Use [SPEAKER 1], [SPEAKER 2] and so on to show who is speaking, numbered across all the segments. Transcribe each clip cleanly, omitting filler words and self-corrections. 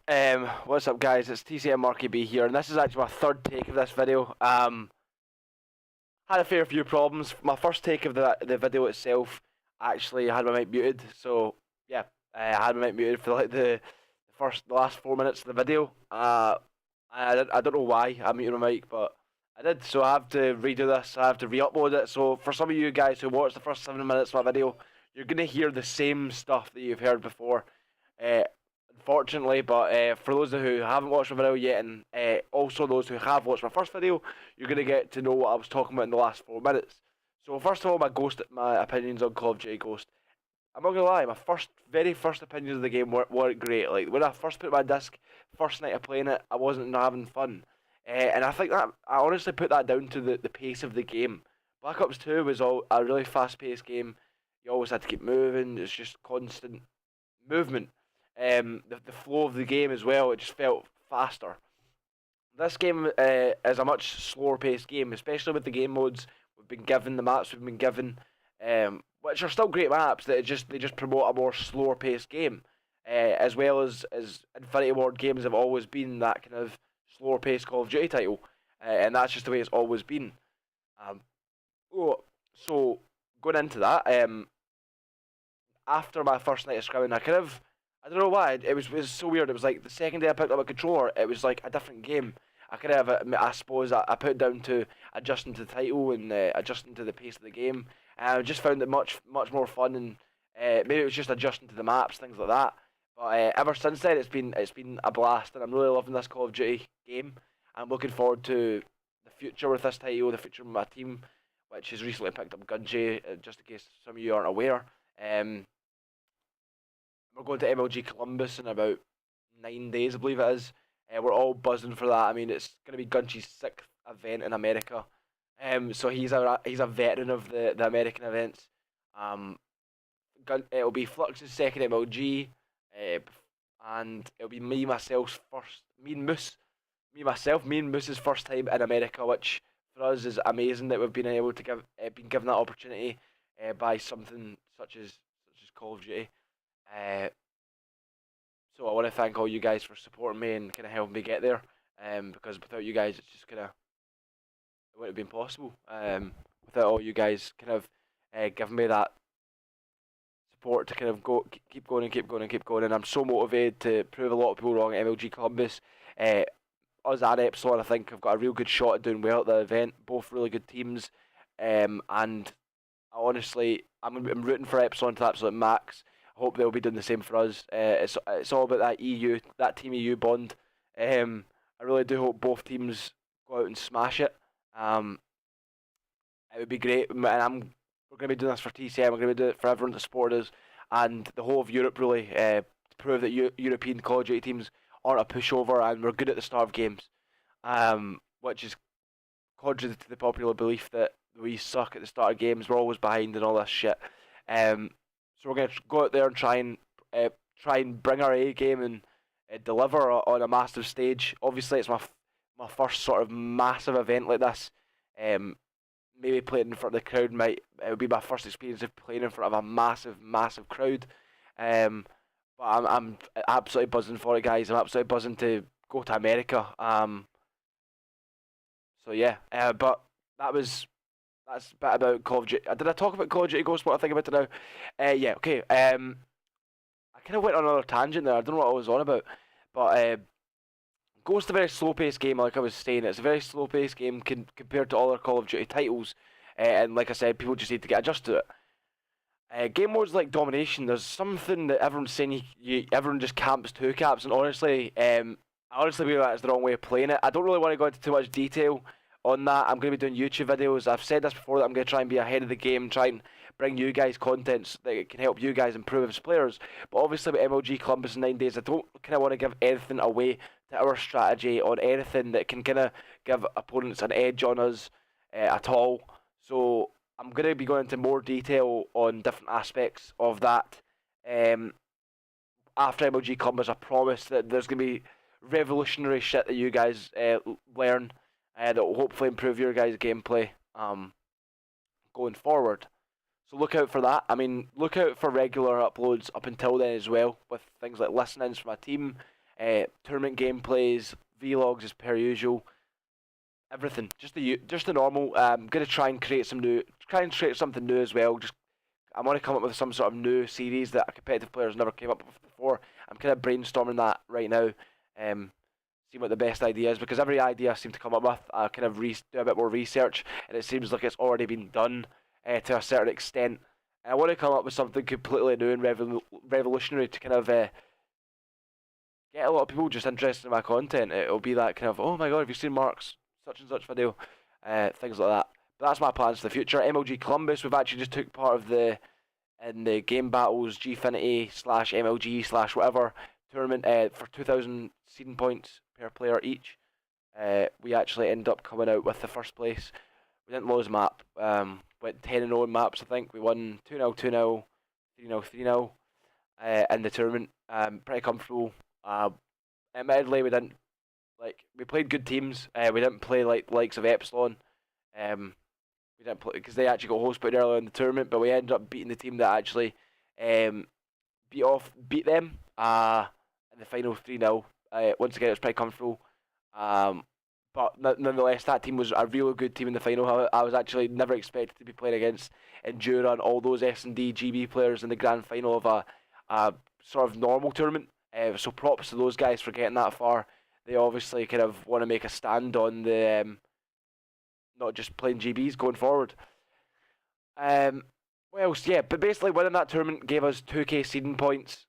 [SPEAKER 1] What's up, guys? It's TCM MarkyB here, and this is actually my third take of this video. Had a fair few problems. My first take of the video itself actually had my mic muted, so yeah, I had my mic muted for like the last 4 minutes of the video. I don't know why I muted my mic, but I did. So I have to redo this. I have to re-upload it. So for some of you guys who watched the first 7 minutes of my video, you're gonna hear the same stuff that you've heard before. Uh, Unfortunately, but for those who haven't watched my video yet, and also those who have watched my first video, you're going to get to know what I was talking about in the last 4 minutes. So first of all, my opinions on Call of Duty Ghost. I'm not going to lie, my very first opinions of the game weren't great. Like, when I first put my disc, first night of playing it, I wasn't having fun. And I think that, I honestly put that down to the pace of the game. Black Ops 2 was a really fast-paced game. You always had to keep moving, it's just constant movement. The flow of the game as well, it just felt faster. This game is a much slower paced game, especially with the game modes we've been given, the maps we've been given, which are still great maps. That they just promote a more slower paced game, as well as Infinity Ward games have always been that kind of slower paced Call of Duty title, and that's just the way it's always been. Um, so going into that, after my first night of scrimming, I don't know why, it was so weird. It was like the second day I picked up a controller, it was like a different game. I suppose I put it down to adjusting to the title and adjusting to the pace of the game. And I just found it much more fun, and maybe it was just adjusting to the maps, things like that. But ever since then, it's been a blast, and I'm really loving this Call of Duty game. I'm looking forward to the future with this title, the future of my team, which has recently picked up Gunjay, just in case some of you aren't aware. We're going to MLG Columbus in about 9 days, I believe it is. We're all buzzing for that. I mean, it's going to be Gunchie's sixth event in America. So he's a veteran of the American events. Um, it'll be Flux's second MLG, and it'll be me and Moose's first time in America, which for us is amazing that we've been able to been given that opportunity by something such as Call of Duty. Uh, so I want to thank all you guys for supporting me and kind of helping me get there. Because without you guys, it's just it wouldn't have been possible. Without all you guys kind of giving me that support to kind of keep going and keep going and keep going. And I'm so motivated to prove a lot of people wrong at MLG Columbus. Us and Epsilon, I think, have got a real good shot at doing well at the event. Both really good teams. And I'm rooting for Epsilon to the absolute max. I hope they'll be doing the same for us. It's all about that Team EU bond. I really do hope both teams go out and smash it. It would be great, and we're going to be doing this for TCM. We're going to be doing it for everyone that supported us, and the whole of Europe really, to prove that European Call of Duty teams aren't a pushover, and we're good at the start of games. Which is contrary to the popular belief that we suck at the start of games. We're always behind and all this shit. So we're going to go out there and try and bring our A game and deliver on a massive stage. Obviously, it's my first sort of massive event like this. Maybe playing in front of the crowd it would be my first experience of playing in front of a massive crowd. But I'm absolutely buzzing for it, guys. I'm absolutely buzzing to go to America. So yeah, but that's a bit about Call of Duty. Did I talk about Call of Duty Ghost? What I think about it now? Yeah, okay. I kind of went on another tangent there. I don't know what I was on about, but Ghost is a very slow-paced game. Like I was saying, it's a very slow-paced game compared to other Call of Duty titles. And like I said, people just need to get adjusted to it. Game modes like Domination, there's something that everyone's saying everyone just camps two caps, and honestly, I honestly believe that is the wrong way of playing it. I don't really want to go into too much detail on that. I'm going to be doing YouTube videos. I've said this before that I'm going to try and be ahead of the game, try and bring you guys content that can help you guys improve as players. But obviously with MLG Columbus in 9 days, I don't kind of want to give anything away to our strategy on anything that can kind of give opponents an edge on us at all. So I'm going to be going into more detail on different aspects of that. After MLG Columbus, I promise that there's going to be revolutionary shit that you guys learn that will hopefully improve your guys' gameplay going forward. So look out for that. I mean, look out for regular uploads up until then as well, with things like listenings from my team, tournament gameplays, vlogs as per usual, everything. Just the normal. Gonna try and create something new as well. I want to come up with some sort of new series that competitive players never came up with before. I'm kind of brainstorming that right now. See what the best idea is, because every idea I seem to come up with, I kind of do a bit more research, and it seems like it's already been done to a certain extent. And I want to come up with something completely new and revolutionary to kind of get a lot of people just interested in my content. It'll be that kind of, oh my god, have you seen Mark's such and such video? Things like that. But that's my plans for the future. MLG Columbus, we've actually just took part of in the game battles, Gfinity / MLG / whatever tournament for 2,000 seeding points per player each. We actually ended up coming out with the first place. We didn't lose a map. Went 10-0 in maps, I think. We won 2-0, 2-0, 3-0, 3-0 in the tournament. Pretty comfortable. Admittedly, we played good teams. We didn't play like the likes of Epsilon. We didn't play because they actually got host put earlier in the tournament, but we ended up beating the team that actually beat them in the final 3-0. Once again, it was pretty comfortable. But nonetheless, that team was a really good team in the final. I was actually never expected to be playing against Endura and all those S&D GB players in the grand final of a sort of normal tournament. So props to those guys for getting that far. They obviously kind of want to make a stand on the not just playing GBs going forward. What else? Yeah, but basically winning that tournament gave us 2k seeding points.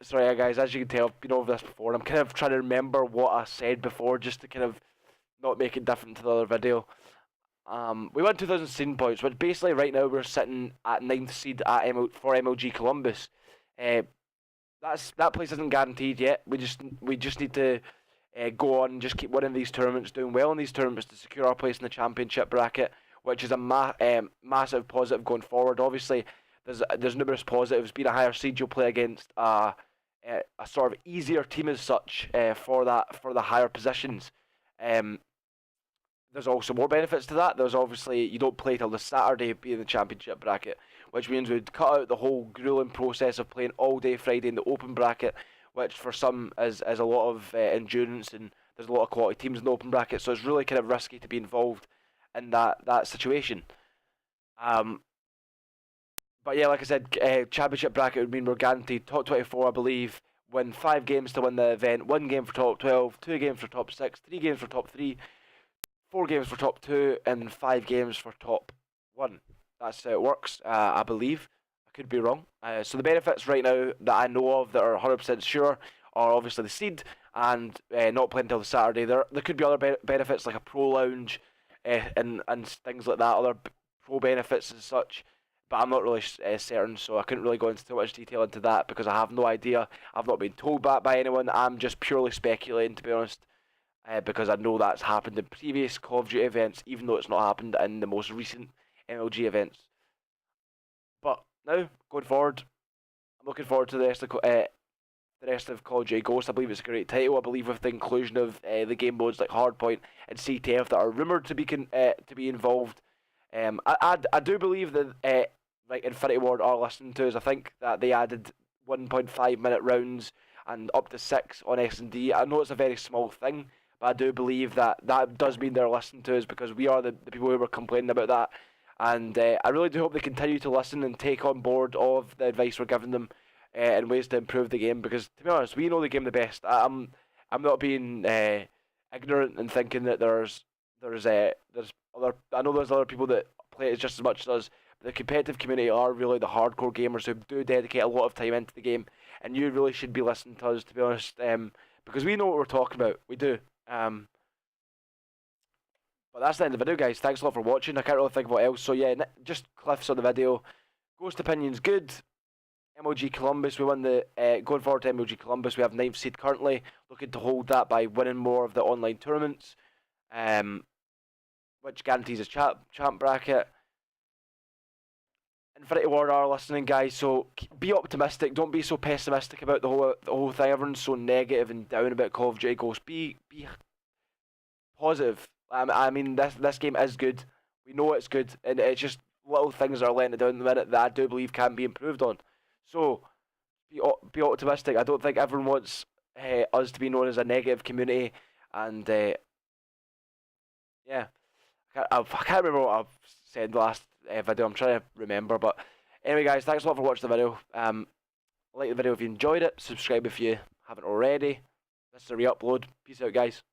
[SPEAKER 1] Sorry guys, as you can tell, I've been over this before, and I'm kind of trying to remember what I said before just to kind of not make it different to the other video. We won 2,000 seeding points, but basically right now we're sitting at 9th seed for MLG Columbus. That place isn't guaranteed yet. We just need to go on and just keep winning these tournaments, doing well in these tournaments to secure our place in the championship bracket, which is a massive positive going forward. Obviously, there's numerous positives. Being a higher seed, you'll play against a sort of easier team as such for the higher positions. There's also more benefits to that. There's obviously, you don't play till the Saturday being the championship bracket, which means we'd cut out the whole grueling process of playing all day Friday in the open bracket, which for some is a lot of endurance, and there's a lot of quality teams in the open bracket, so it's really kind of risky to be involved in that situation. But yeah, like I said, championship bracket would mean we're guaranteed top 24, I believe, win 5 games to win the event, 1 game for top 12, 2 games for top 6, 3 games for top 3, 4 games for top 2, and 5 games for top 1. That's how it works, I believe. I could be wrong. So the benefits right now that I know of that are 100% sure are obviously the seed and not playing until the Saturday. There could be other benefits like a pro lounge and things like that, other pro benefits and such. But I'm not really certain, so I couldn't really go into too much detail into that because I have no idea. I've not been told that by anyone. I'm just purely speculating, to be honest. Because I know that's happened in previous Call of Duty events, even though it's not happened in the most recent MLG events. But now, going forward, I'm looking forward to the rest of Call of Duty Ghost. I believe it's a great title. I believe with the inclusion of the game modes like Hardpoint and CTF that are rumoured to be involved. I do believe that like Infinity Ward are listening to us. I think that they added 1.5 minute rounds and up to 6 on S&D. I know it's a very small thing, but I do believe that does mean they're listening to us because we are the people who were complaining about that. And I really do hope they continue to listen and take on board all of the advice we're giving them and ways to improve the game. Because to be honest, we know the game the best. I'm not being ignorant and thinking that there's other. I know there's other people that play it just as much as us. But the competitive community are really the hardcore gamers who do dedicate a lot of time into the game, and you really should be listening to us, to be honest, because we know what we're talking about. We do. But that's the end of the video, guys. Thanks a lot for watching. I can't really think of what else. So yeah, just cliffs on the video. Ghost Opinion's good. MLG Columbus, we won the going forward to MLG Columbus. We have 9th seed currently, looking to hold that by winning more of the online tournaments, which guarantees a champ bracket. Infinity Ward are listening, guys, so be optimistic. Don't be so pessimistic about the whole thing. Everyone's so negative and down about Call of Duty Ghost. Be positive. I mean, this game is good. We know it's good, and it's just little things that are letting it down in the minute that I do believe can be improved on. So be optimistic. I don't think everyone wants us to be known as a negative community, and yeah, I can't remember what I've said in the last video. I'm trying to remember, but anyway, guys, thanks a lot for watching the video. Like the video if you enjoyed it. Subscribe if you haven't already. This is a re-upload. Peace out, guys.